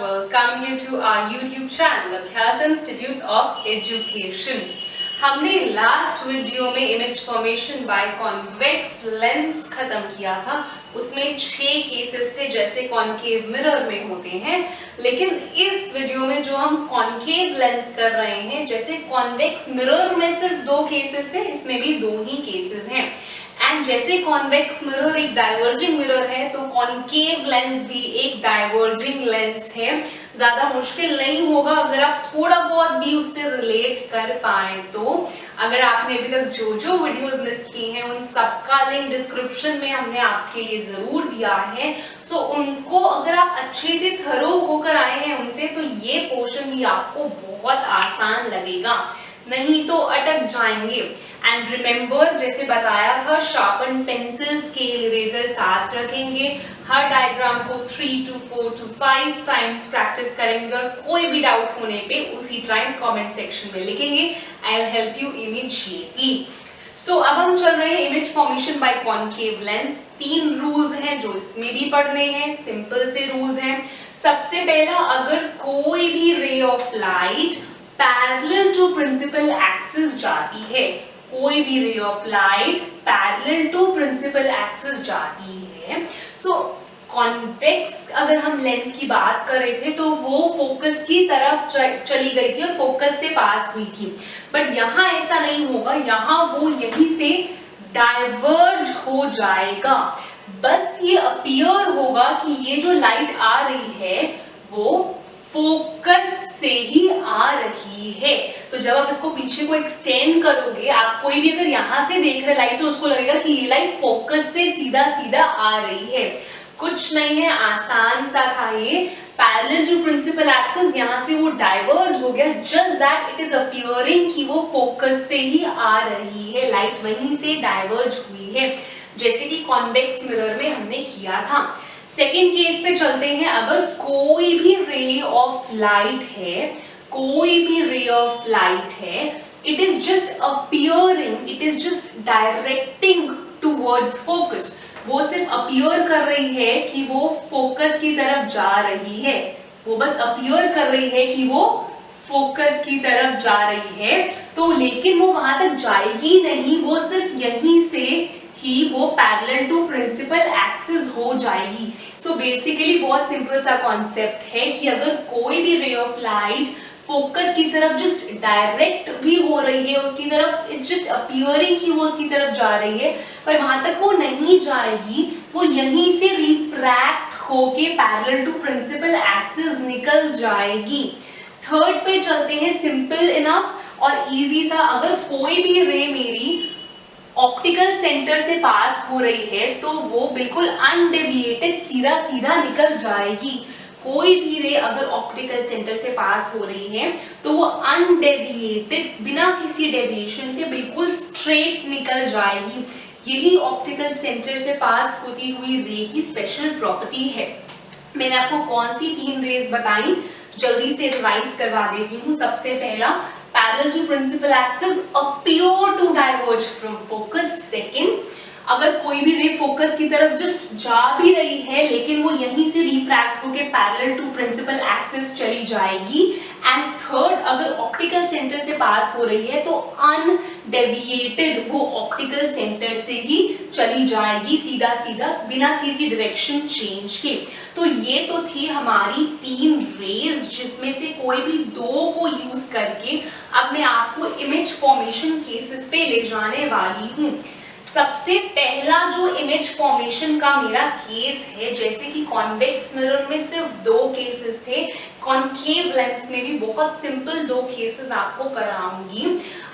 welcoming you to our YouTube channel, Abhyas Institute of Education. हमने last video में image formation by convex lens खत्म किया था। उसमें 6 केसेस थे जैसे कॉन्केव मिरर में होते हैं, लेकिन इस वीडियो में जो हम कॉन्केव लेंस कर रहे हैं जैसे कॉन्वेक्स मिरर में सिर्फ 2 केसेस थे, इसमें भी 2 ही केसेस हैं। एंड जैसे कॉन्वेक्स मिरर एक डाइवर्जिंग मिरर है तो कॉन्केव लेंस भी एक डाइवर्जिंग लेंस है। ज्यादा मुश्किल नहीं होगा अगर आप थोड़ा बहुत भी उससे रिलेट कर पाए तो। अगर आपने अभी तक जो जो वीडियोस मिस की हैं उन सबका लिंक डिस्क्रिप्शन में हमने आपके लिए जरूर दिया है। सो उनको अगर आप अच्छे से थरो होकर आए हैं उनसे तो ये पोर्शन भी आपको बहुत आसान लगेगा, नहीं तो अटक जाएंगे। एंड रिमेंबर, जैसे बताया था, शार्पन पेंसिल, स्केल, इरेजर साथ रखेंगे। हर डायग्राम को 3 to 4 to 5 टाइम्स प्रैक्टिस करेंगे और कोई भी डाउट होने पे उसी टाइम कमेंट सेक्शन में लिखेंगे। I will help you immediately. So अब हम चल रहे हैं image formation by concave lens. 3 rules हैं जो इसमें भी पढ़ने हैं, सिंपल से रूल्स हैं। सबसे पहला, अगर कोई भी ray of light parallel to principal axis जाती है, कोई भी ray of light parallel to principal axis जाती है, सो कॉन्वेक्स अगर हम लेंस की बात कर रहे थे तो वो फोकस की तरफ चली गई थी और फोकस से पास हुई थी। बट यहाँ ऐसा नहीं होगा, यहाँ वो यहीं से डाइवर्ज हो जाएगा। बस ये अपीयर होगा कि ये जो लाइट आ रही है वो फोकस से ही आ रही है। तो जब आप इसको पीछे को एक्सटेंड करोगे, आप कोई भी अगर यहाँ से देख रहे लाइट तो उसको लगेगा कि ये लाइट फोकस से सीधा सीधा आ रही है। कुछ नहीं है, आसान सा था ये। पैरेलल टू प्रिंसिपल एक्सिस, यहाँ से वो डाइवर्ज हो गया, just that it is appearing कि वो फोकस से ही आ रही है, लाइट वहीं से डाइवर्ज हुई है, जैसे कि कॉन्वेक्स मिरर में हमने किया था। सेकेंड केस पे चलते हैं। अगर कोई भी रे ऑफ लाइट है, कोई भी रे ऑफ लाइट है, it is just appearing, it is just directing towards focus. वो सिर्फ अपीयर कर रही है कि वो फोकस की तरफ जा रही है, वो बस अपीयर कर रही है कि वो फोकस की तरफ जा रही है। तो लेकिन वो वहां तक जाएगी नहीं, वो सिर्फ यहीं से ही वो पैरेलल टू प्रिंसिपल एक्सिस हो जाएगी। सो बेसिकली बहुत सिंपल सा कॉन्सेप्ट है कि अगर कोई भी रे ऑफ लाइट फोकस की तरफ जस्ट डायरेक्ट भी हो रही है उसकी तरफ, इट्स जस्ट अपीयरिंग कि वो उसकी तरफ जा रही है, पर वहां तक वो नहीं जाएगी, वो यहीं से रिफ्रैक्ट होके पैरेलल टू प्रिंसिपल एक्सिस निकल जाएगी। थर्ड पे चलते हैं, सिंपल इनफ और इजी सा। अगर कोई भी रे मेरी ऑप्टिकल सेंटर से पास हो रही है तो वो बिल्कुल अनडेविएटेड सीधा सीधा निकल जाएगी। कोई भी रे अगर ऑप्टिकल सेंटर से पास हो रही है तो वो अनडेविएटेड, बिना किसी डेविएशन के बिल्कुल स्ट्रेट निकल जाएगी। यही ऑप्टिकल सेंटर से पास होती हुई रे की स्पेशल प्रॉपर्टी है। मैंने आपको कौन सी 3 रेज बताई, जल्दी से रिवाइज करवा देती हूँ। सबसे पहला, parallel to principal axis, appear to diverge from focus. Second, अगर कोई भी रे फोकस की तरफ जस्ट जा भी रही है लेकिन वो यहीं से रिफ्रैक्ट होके पैरेलल टू प्रिंसिपल एक्सिस चली जाएगी। एंड थर्ड, अगर ऑप्टिकल सेंटर से पास हो रही है तो अनडेविएटेड वो ऑप्टिकल सेंटर से ही चली जाएगी सीधा सीधा, बिना किसी डायरेक्शन चेंज के। तो ये तो थी हमारी 3 रेज, जिसमें से कोई भी 2 को यूज करके अब मैं आपको इमेज फॉर्मेशन केसेस पे ले जाने वाली हूँ। सबसे पहला जो इमेज फॉर्मेशन का मेरा केस है, जैसे कि कॉन्वेक्स मिरर में सिर्फ 2 केसेस थे, कॉन्केव लेंस में भी बहुत सिंपल 2 केसेस आपको कराऊंगी।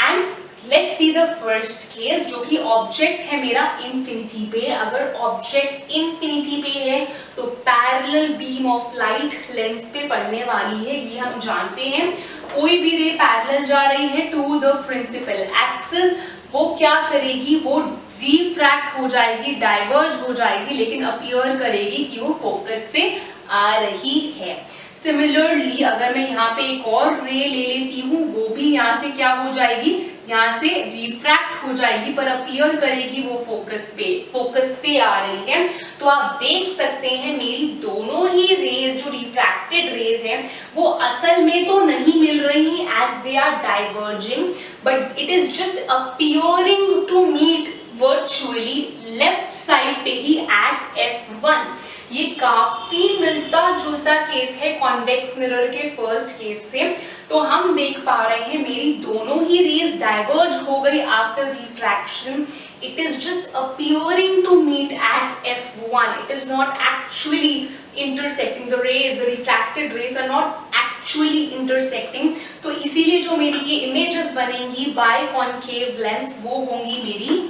And let's see the first case, जो कि ऑब्जेक्ट है मेरा इंफिनिटी पे। अगर ऑब्जेक्ट इंफिनिटी पे है तो parallel beam of light lens पे पड़ने वाली है, ये हम जानते हैं। कोई भी रे पैरेलल जा रही है टू द प्रिंसिपल एक्सिस, वो क्या करेगी, वो रिफ्रैक्ट हो जाएगी, डाइवर्ज हो जाएगी, लेकिन अपीयर करेगी कि वो फोकस से आ रही है। सिमिलरली अगर मैं यहाँ पे एक और रे ले लेती हूँ, वो भी यहाँ से क्या हो जाएगी, यहाँ से रिफ्रैक्ट हो जाएगी पर अपीयर करेगी वो फोकस से आ रही है। तो आप देख सकते हैं मेरी दोनों ही रेज जो रिफ्रैक्टेड रेज है वो असल में तो नहीं मिल रही as they are diverging, but it is just appearing to meet virtually left side पे ही एट F1। ये काफी मिलता जुलता केस है कॉन्वेक्स मिरर के फर्स्ट केस से। तो हम देख पा रहे हैं मेरी दोनों ही रेज डाइवर्ज हो गई after refraction. It is just appearing to meet at F1. It is not actually intersecting. The rays, the refracted rays are not actually intersecting. तो इसीलिए जो मेरी ये images बनेंगी by concave lens वो होंगी मेरी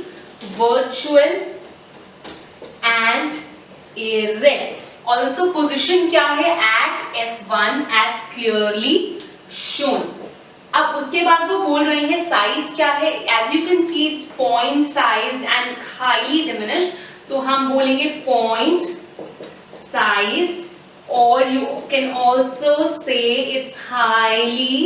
virtual and erect. Also position क्या है at F1 as clearly shown. अब उसके बाद वो बोल रहे हैं साइज क्या है, as you can see it's point size and highly diminished, तो हम बोलेंगे पॉइंट साइज, और you can also say it's highly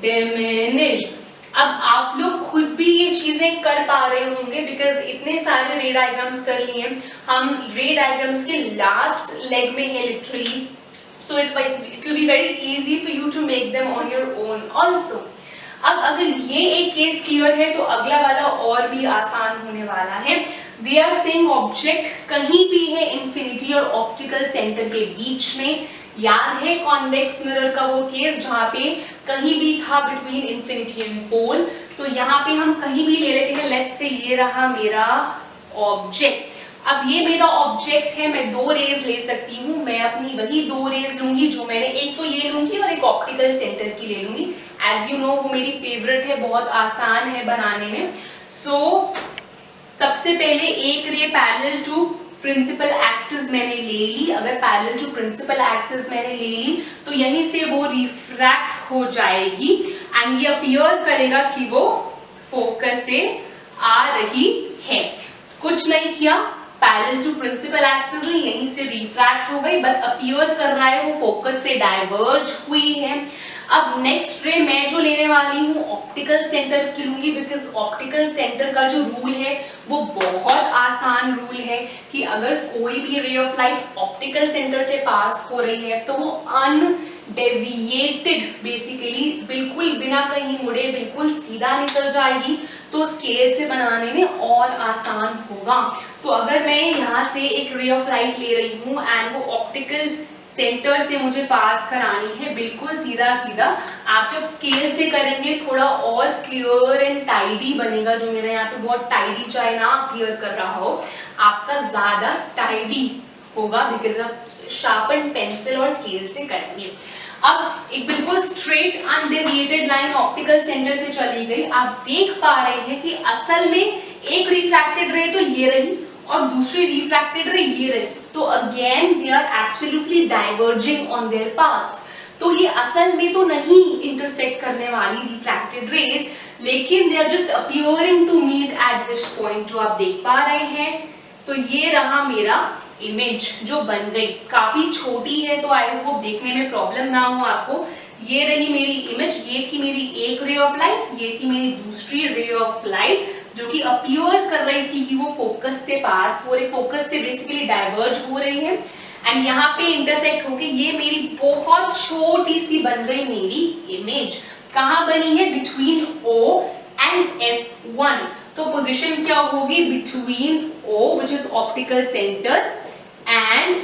diminished. अब आप लोग खुद भी ये चीजें कर पा रहे होंगे बिकॉज इतने सारे रे डायग्राम्स कर लिए, हम रे डायग्राम्स के लास्ट लेग में है literally, so it will be very easy for you to make them on your own also. अब अगर ये एक केस क्लियर है तो अगला वाला और भी आसान होने वाला है। We are saying ऑब्जेक्ट कहीं भी है इंफिनिटी और ऑप्टिकल सेंटर के बीच में। याद है कॉन्वेक्स मिरर का वो केस जहाँ पे कहीं भी था बिटवीन इंफिनिटी एंड पोल, तो यहाँ पे हम कहीं भी ले लेते हैं। लेट्स से ये रहा मेरा ऑब्जेक्ट। अब ये मेरा ऑब्जेक्ट है, मैं दो रेज ले सकती हूँ, मैं अपनी वही दो रेज लूंगी जो मैंने, एक तो ये लूंगी और एक ऑप्टिकल सेंटर की ले लूंगी। एज यू नो वो मेरी फेवरेट है, बहुत आसान है बनाने में। सो सबसे पहले एक ray parallel to principal axis मैंने ले ली। अगर पैरेलल टू प्रिंसिपल एक्सिस मैंने ले ली तो यहीं से वो रिफ्रैक्ट हो जाएगी एंड ये अपीयर करेगा कि वो फोकस से आ रही है। कुछ नहीं किया, पैरेलल टू प्रिंसिपल एक्सिस में यहीं से रिफ्रैक्ट हो गई, बस अपीयर कर रहा है वो फोकस से डाइवर्ज हुई है। अब नेक्स्ट रे मैं जो लेने वाली हूँ ऑप्टिकल सेंटर की लूंगी, बिकॉज ऑप्टिकल सेंटर का जो रूल है वो बहुत आसान रूल है कि अगर कोई भी ray of light optical centre से पास हो रही है तो वो अनडेविएटेड बेसिकली बिल्कुल बिना कहीं मुड़े बिल्कुल सीधा निकल जाएगी, तो स्केल से बनाने में और आसान होगा। तो अगर मैं यहाँ से एक रे ऑफ लाइट ले रही हूँ एंड वो ऑप्टिकल सेंटर से मुझे पास करानी है बिल्कुल सीधा सीधा, आप जब स्केल से करेंगे थोड़ा और क्लियर एंड टाइडी बनेगा। जो मेरा यहाँ पे बहुत टाइडी चाहे ना अपीयर कर रहा हो, आपका ज्यादा टाइडी होगा बिकॉज आप शार्पन पेंसिल और स्केल से करेंगे। अब एक बिल्कुल straight undeviated line optical centre से चली गई। आप देख पा रहे हैं कि असल में एक रिफ्रैक्टेड रे तो ये रही और दूसरी रिफ्रैक्टेड रे ये रही, तो again they are absolutely diverging on their paths. तो ये असल में तो नहीं इंटरसेक्ट करने वाली रिफ्रैक्टेड रेज, लेकिन they are just appearing to meet at this point जो आप देख पा रहे हैं। तो ये रहा मेरा इमेज जो बन गई, काफी छोटी है तो आई होप देखने में प्रॉब्लम ना हो आपको। ये रही मेरी इमेज, ये थी मेरी एक रे ऑफ लाइट, ये थी मेरी दूसरी रे ऑफ लाइट जो कि अपीयर कर रही थी कि वो फोकस से पास हो रही, फोकस से बेसिकली डाइवर्ज हो रही है एंड यहाँ पे इंटरसेक्ट होके ये मेरी बहुत छोटी सी बन गई मेरी इमेज। कहाँ बनी है? Between O and F1। तो पोजीशन क्या होगी? Between O which is optical center and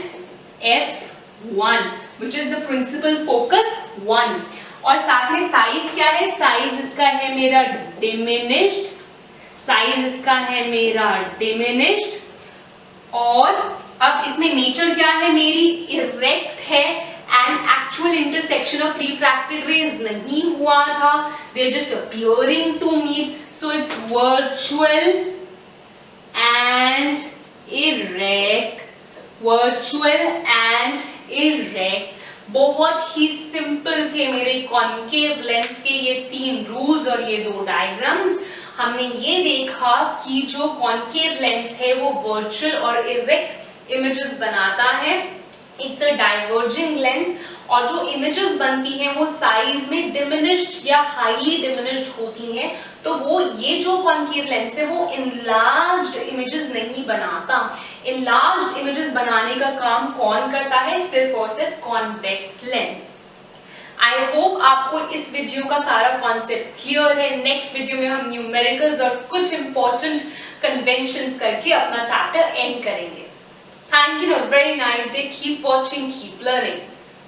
F1 which is the principal focus 1। और साथ में साइज क्या है? साइज इसका है मेरा डिमिनिश्ड, साइज इसका है मेरा डिमिनिश्ड। और अब इसमें नेचर क्या है मेरी? इरेक्ट है and actual intersection of refracted rays नहीं हुआ था, they are just appearing to meet, so it's virtual and erect, virtual and erect. बहुत ही सिंपल थे मेरे कॉन्केव लेंस के ये तीन रूल्स और ये दो डायग्राम्स। हमने ये देखा कि जो कॉन्केव लेंस है वो वर्चुअल और इरेक्ट इमेजेस बनाता है, इट्स अ डाइवर्जिंग लेंस, और जो इमेजेस बनती हैं वो साइज में डिमिनिश्ड या हाईली डिमिनिश्ड होती हैं। तो वो ये जो कॉन्केव लेंस है वो इनलार्ज्ड इमेजेस नहीं बनाता। इनलार्ज्ड इमेजेस बनाने का काम कौन करता है? सिर्फ और सिर्फ कॉन्वेक्स लेंस। आई होप आपको इस वीडियो का सारा कॉन्सेप्ट क्लियर है। नेक्स्ट वीडियो में हम न्यूमेरिकल्स और कुछ इंपॉर्टेंट कन्वेंशंस करके अपना चैप्टर एंड करेंगे। Thank you, very nice day, keep watching, keep learning.